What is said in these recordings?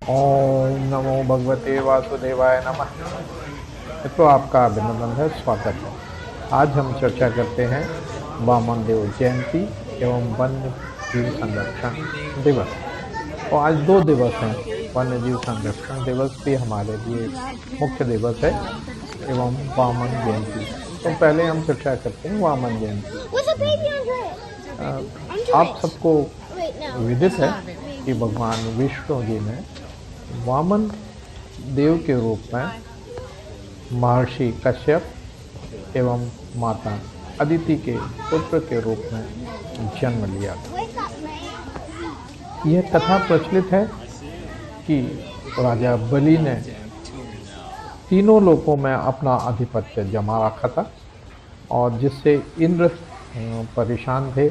ओम नमो भगवते वासुदेवाय नमः। तो आपका अभिनंदन है, स्वागत है। आज हम चर्चा करते हैं वामन देव जयंती एवं वन्य जीव संरक्षण दिवस। तो आज दो दिवस हैं। वन्य जीव संरक्षण दिवस भी हमारे लिए मुख्य दिवस है एवं वामन जयंती। तो पहले हम चर्चा करते हैं वामन जयंती What's a के बारे baby में। under it? Under आप it. सबको Wait, no. विदित है कि भगवान विष्णु जी ने वामन देव के रूप में महर्षि कश्यप एवं माता अदिति के पुत्र के रूप में जन्म लिया था। Wake up, man. यह कथा प्रचलित है कि राजा बलि ने तीनों लोकों में अपना आधिपत्य जमा रखा था और जिससे इंद्र परेशान थे।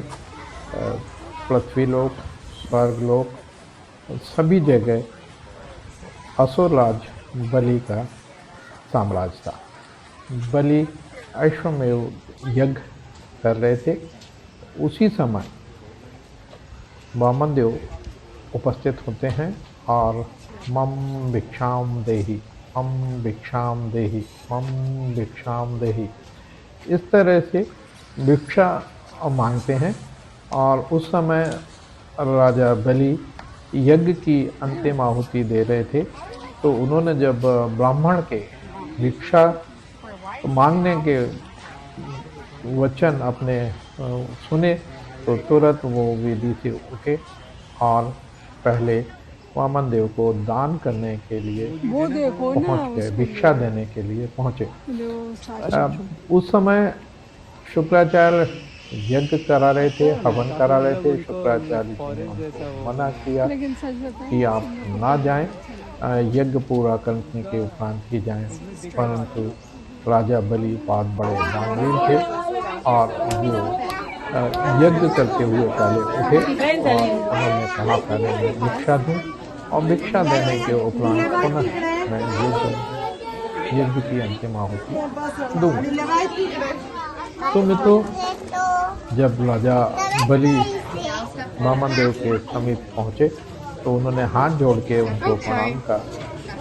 पृथ्वी लोक, स्वर्ग लोक, सभी जगह असुरराज बलि का साम्राज्य था। बलि अश्वमेव यज्ञ कर रहे थे। उसी समय वामन देव उपस्थित होते हैं और मम भिक्षाम देहि, मम भिक्षाम देहि, मम भिक्षाम देहि, इस तरह से भिक्षा मांगते हैं। और उस समय राजा बलि यज्ञ की अंतिम आहुति दे रहे थे। तो उन्होंने जब ब्राह्मण के भिक्षा मांगने के वचन अपने सुने तो तुरंत वो वेदी से उठे और पहले वामन देव को दान करने के लिए वो देखो ना पहुंच गए, उसको भिक्षा देने के लिए पहुंचे। जो साक्षी उस समय शुक्राचार्य यज्ञ करा रहे थे, हवन करा रहे थे। शुक्राचार्य जी ने उनको मना किया लेकिन सच बताएं कि आप तुमने ना पता जाएं, नहीं चला यज्ञ पूरा करने के उपरांत ही जाएं। परंतु राजा बलि बहुत बड़े दानवीर थे और वो यज्ञ करते हुए पहले उठे और उन्होंने कहा पहले मैं भिक्षा दूं और भिक्षा देने के उपरांत पुनः मैं यज्ञ की अंतिम आहुति दूंगा। तो मित्रों, जब राजा बलि वामन देव के समीप पहुंचे तो उन्होंने हाथ जोड़ के उनको प्रणाम करा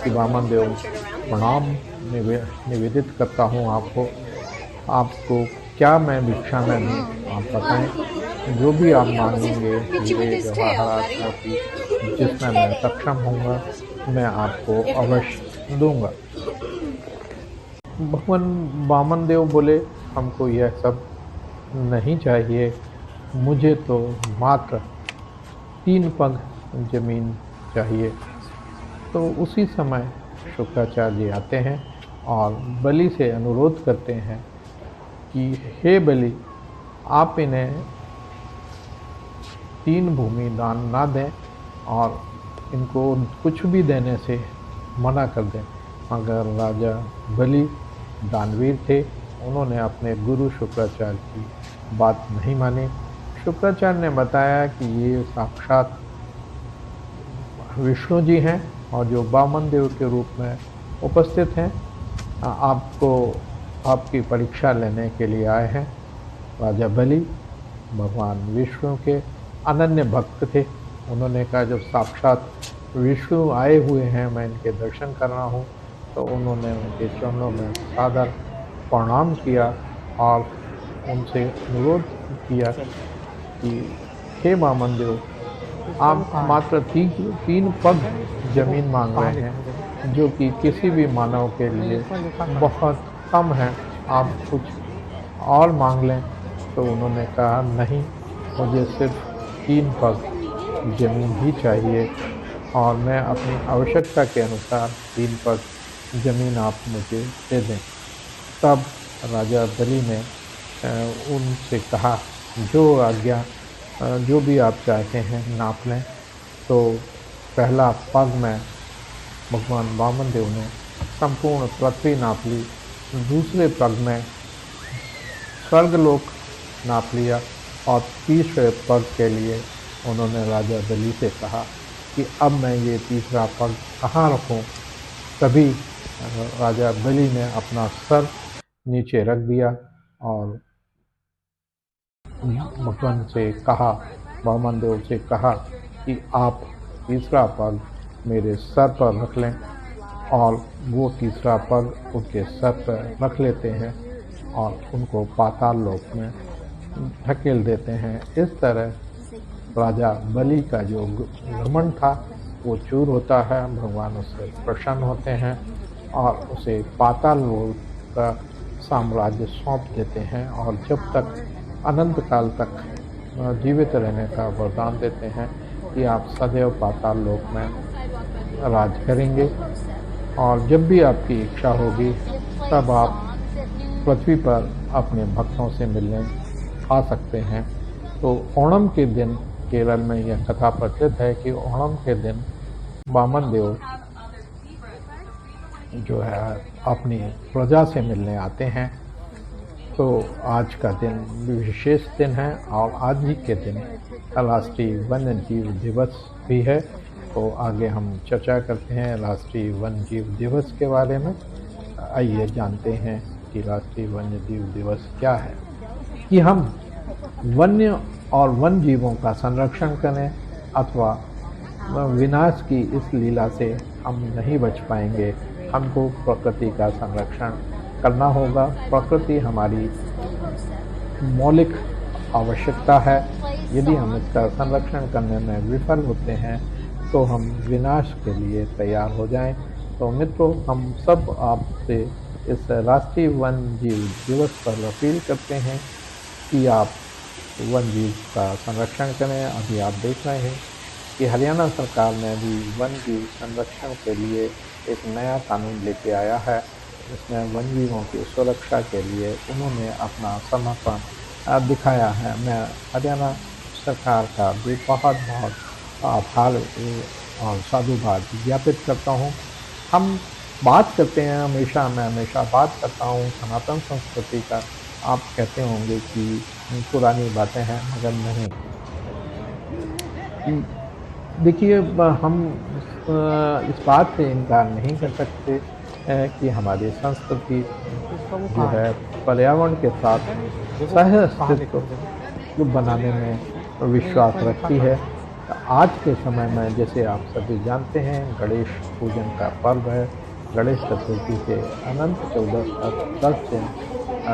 कि वामन देव, प्रणाम निवेदित करता हूँ आपको। आपको क्या मैं भिक्षा में दूँ, आप बताएं। जो भी आप मांगेंगे, हीरे जवाहरात मोती, जिसमें मैं सक्षम होऊंगा मैं आपको अवश्य दूंगा। भगवान वामन देव बोले, हमको यह सब नहीं चाहिए, मुझे तो मात्र 3 पग जमीन चाहिए। तो उसी समय शुक्राचार्य जी आते हैं और बलि से अनुरोध करते हैं कि हे बलि, आप इन्हें 3 भूमि दान ना दें और इनको कुछ भी देने से मना कर दें। मगर राजा बलि दानवीर थे, उन्होंने अपने गुरु शुक्राचार्य की बात नहीं मानी। शुक्राचार्य ने बताया कि ये साक्षात विष्णु जी हैं और जो वामन देव के रूप में उपस्थित हैं, आपको आपकी परीक्षा लेने के लिए आए हैं। राजा बलि भगवान विष्णु के अनन्य भक्त थे। उन्होंने कहा जब साक्षात विष्णु आए हुए हैं, मैं इनके दर्शन कर रहा हूँ। तो उन्होंने उनके चरणों में सादर प्रणाम किया और उनसे अनुरोध किया कि हे वामन देव, आप मात्र 3 पग जमीन मांग रहे हैं, जो कि किसी भी मानव के लिए बहुत कम है। आप कुछ और मांग लें। तो उन्होंने कहा नहीं, मुझे सिर्फ 3 पग जमीन ही चाहिए और मैं अपनी आवश्यकता के अनुसार 3 पग जमीन आप मुझे दे दें। तब राजा बलि ने उनसे कहा, जो आज्ञा, जो भी आप चाहते हैं नाप लें। तो पहला पग में भगवान वामन देव ने संपूर्ण पृथ्वी नाप ली। दूसरे पग में स्वर्गलोक नाप लिया और तीसरे पग के लिए उन्होंने राजा बलि से कहा कि अब मैं ये तीसरा पग कहाँ रखूं। तभी राजा बलि ने अपना सर नीचे रख दिया और भगवान से कहा, वामन देव से कहा कि आप तीसरा पग मेरे सर पर रख लें, और वो तीसरा पग उनके सर पर रख लेते हैं और उनको पाताल लोक में धकेल देते हैं। इस तरह राजा बलि का जो घमंड था वो चूर होता है। भगवान उससे प्रसन्न होते हैं और उसे पाताल लोक का साम्राज्य सौंप देते हैं और जब तक अनंत काल तक जीवित रहने का वरदान देते हैं कि आप सदैव पाताल लोक में राज करेंगे, और जब भी आपकी इच्छा होगी तब आप पृथ्वी पर अपने भक्तों से मिलने आ सकते हैं। तो ओणम के दिन केरल में यह कथा प्रचलित है कि ओणम के दिन वामन देव जो है अपनी प्रजा से मिलने आते हैं। तो आज का दिन विशेष दिन है और आज ही के दिन राष्ट्रीय वन्य जीव दिवस भी है। तो आगे हम चर्चा करते हैं राष्ट्रीय वन्य जीव दिवस के बारे में। आइए जानते हैं कि राष्ट्रीय वन्य जीव दिवस क्या है। कि हम वन्य और वन जीवों का संरक्षण करें अथवा विनाश की इस लीला से हम नहीं बच पाएंगे। हमको प्रकृति का संरक्षण करना होगा। प्रकृति हमारी मौलिक आवश्यकता है। यदि हम इसका संरक्षण करने में विफल होते हैं तो हम विनाश के लिए तैयार हो जाएं। तो मित्रों, हम सब आपसे इस राष्ट्रीय वन जीव दिवस पर अपील करते हैं कि आप वन जीव का संरक्षण करें। अभी आप देख रहे हैं कि हरियाणा सरकार ने भी वन जीव संरक्षण के लिए एक नया कानून लेके आया है, जिसमें वन जीवों की सुरक्षा के लिए उन्होंने अपना समर्पण दिखाया है। मैं हरियाणा सरकार का भी बहुत बहुत आभार और साधुवाद ज्ञापित करता हूँ। हम बात करते हैं हमेशा, मैं हमेशा बात करता हूँ सनातन संस्कृति का। आप कहते होंगे कि पुरानी बातें हैं, मगर नहीं। देखिए, हम इस बात से इनकार नहीं कर सकते कि हमारी संस्कृति जो है पर्यावरण के साथ सह अस्तित्व बनाने में विश्वास रखती है। आज के समय में जैसे आप सभी जानते हैं, गणेश पूजन का पर्व है। गणेश चतुर्थी से अनंत 10 दिन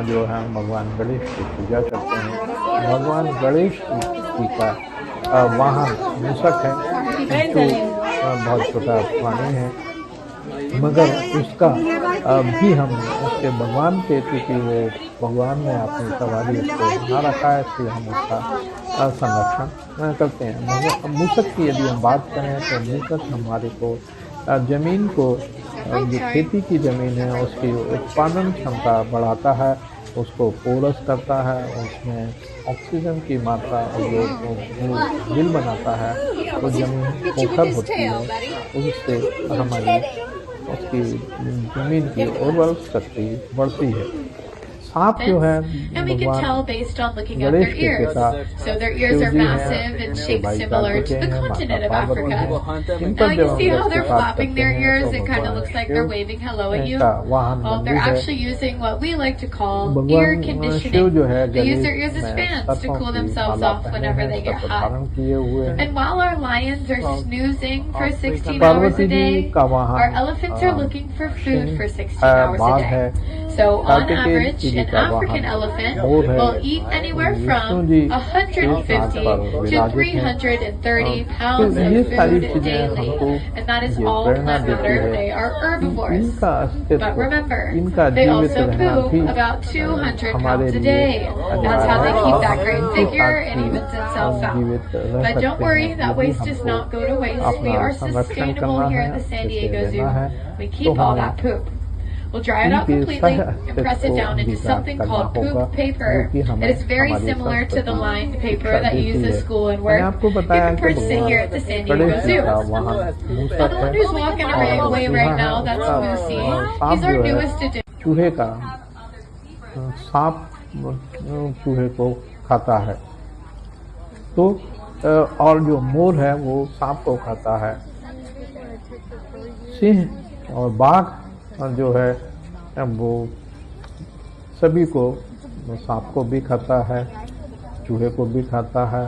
जो है भगवान गणेश की पूजा करते हैं। भगवान गणेश जी का वाहन मूषक है, जो बहुत छोटा प्राणी है, मगर उसका भी हम उसके भगवान के, चूँकि वो भगवान ने अपनी सवारी उसको बना रखा है, इसलिए हम उसका संरक्षण करते हैं। मूषक की यदि हम बात करें तो मूषक हमारे को ज़मीन को, जो खेती की ज़मीन है उसकी उत्पादन क्षमता बढ़ाता है, उसको पोरस करता है, उसमें ऑक्सीजन की मात्रा जो बिल बनाता है, तो ज़मीन पोखर होती है, उससे हमारी उसकी ज़मीन की उर्वरक शक्ति बढ़ती है। सांप जो है भगवान गणेश के पिता शिव जी हैं, इनके भाई कार्तिकेय हैं, माता पार्वती हैं। इन पर जब हम दृष्टिपात करते हैं तो भगवान शिव का वाहन नंदी है। भगवान शिव जो है गले में सर्पों की माला पहने हैं, सर्प धारण किए हुए हैं। पार्वती जी का वाहन सिंह है, बाघ है। So on Kartikeya average, ji an का African वाहन elephant मोर है। will eat anywhere Vishnu from ji 150 to विराजित 330 हैं। pounds तो ये of सारी food चीजें daily, हमको and that is ये all प्रेरणा plant देती matter. है They are कि herbivores. इनका But अस्तित्व, remember, इनका they जीवित also रहना भी poop about 200 हमारे pounds a लिए day. That's अनिवार्य how they है। keep और that हम great इनके figure साथ and he even send cells out. जीवित रह But don't सकते worry, हैं। that यदि waste does हमको not go to waste. We अपना are संरक्षण sustainable करना here है, at the San इसे Diego लेना Zoo. है, We तो keep all हमें that poop. We'll dry it out इनके completely सह and press अस्तित्व it को down into अंगीकार something करना called होगा, poop paper. जो कि It हमें is very हमारी similar to the संस्कृति lined paper शिक्षा that you देती use है। at school and मैंने work. आपको You बताया can कि purchase it here at the San Diego Ganesh ji Zoo. का वाहन Now मूषक the one है, who's walking और away चूहा right है। now, that's उसका Moosey. सांप He's our जो है, newest addition. चूहे का सांप चूहे को खाता है। तो और जो मोर है वो सांप को खाता है। सिंह और बाघ जो है वो सभी को, सांप को भी खाता है, चूहे को भी खाता है,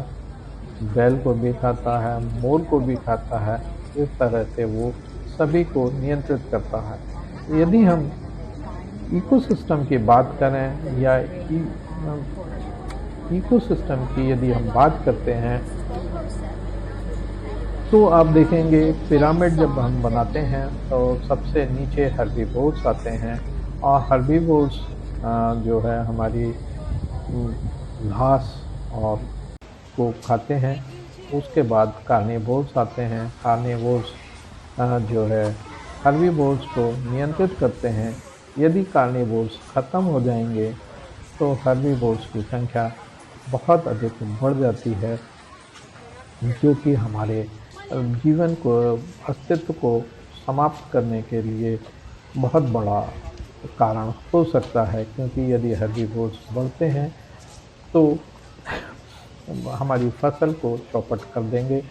बैल को भी खाता है, मोर को भी खाता है, इस तरह से वो सभी को नियंत्रित करता है। यदि हम इकोसिस्टम की बात करें या इकोसिस्टम की यदि हम बात करते हैं तो आप देखेंगे पिरामिड जब हम बनाते हैं तो सबसे नीचे हर्बीवोर्स आते हैं और हर्बीवोर्स जो है हमारी घास और को खाते हैं। उसके बाद कार्निवोर्स आते हैं। कार्निवोर्स जो है हर्बीवोर्स को नियंत्रित करते हैं। यदि कार्निवोर्स ख़त्म हो जाएंगे तो हर्बीवोर्स की संख्या बहुत अधिक बढ़ जाती है, जो कि हमारे जीवन को अस्तित्व को समाप्त करने के लिए बहुत बड़ा कारण हो सकता है। क्योंकि यदि हर्बीवोर्स बढ़ते हैं तो हमारी फसल को चौपट कर देंगे।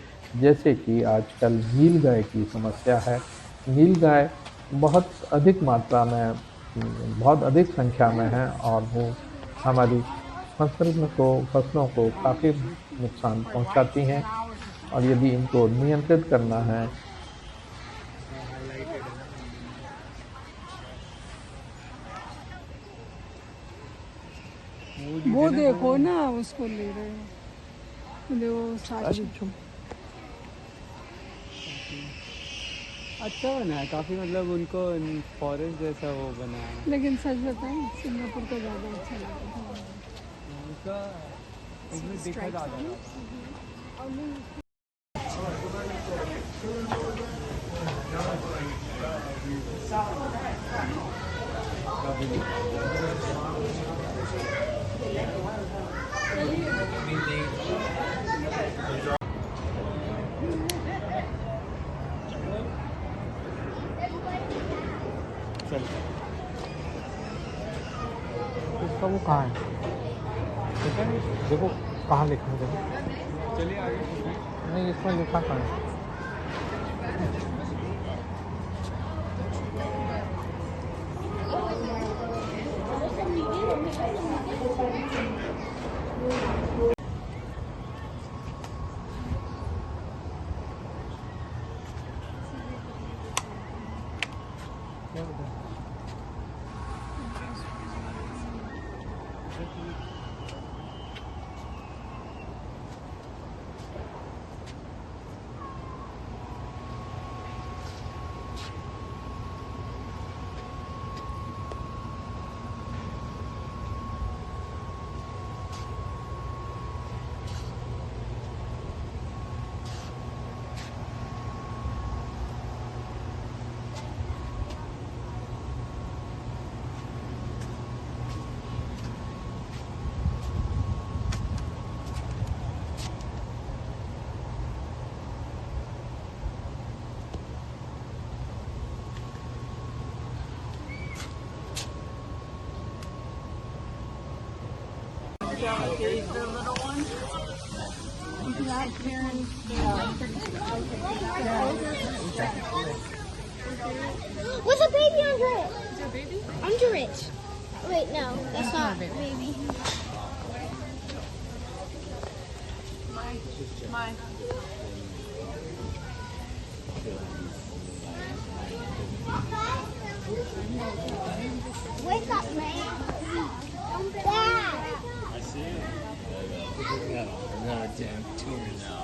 जैसे कि आजकल नीलगाय की समस्या है। नीलगाय बहुत अधिक मात्रा में, बहुत अधिक संख्या में है और वो हमारी फसलों को काफ़ी नुकसान पहुंचाती हैं। और यदि इनको नियंत्रित करना है वो देखो ना, उसको ले रहे हो, वो साक्षी। अच्छा बना है काफ़ी, मतलब उनको फॉरेस्ट जैसा वो बना है। लेकिन सच बताएं, सिंगापुर का ज़्यादा अच्छा लगा था। उसका उसमें दिखा ज़्यादा इसका वो कहाँ है? ठीक है, देखो कहाँ लिखा है, देखो। चलिए आगे। नहीं, इसमें लिखा कहाँ है? What's a baby under it? Is there a baby? Under it. Wait, no, that's not a baby. Wake up, man. Dad. I see it. We got another damn tour now.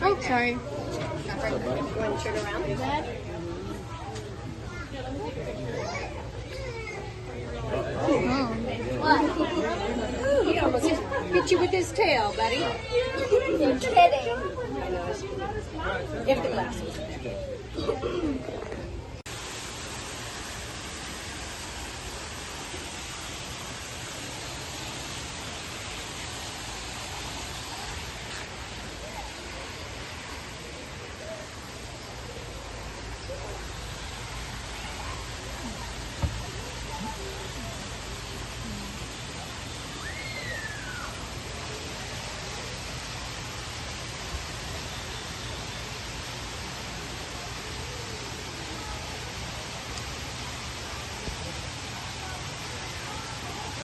Oh, sorry. You want to turn around? Dad? What? He almost hit you with his tail, buddy. You're kidding. You have the glasses.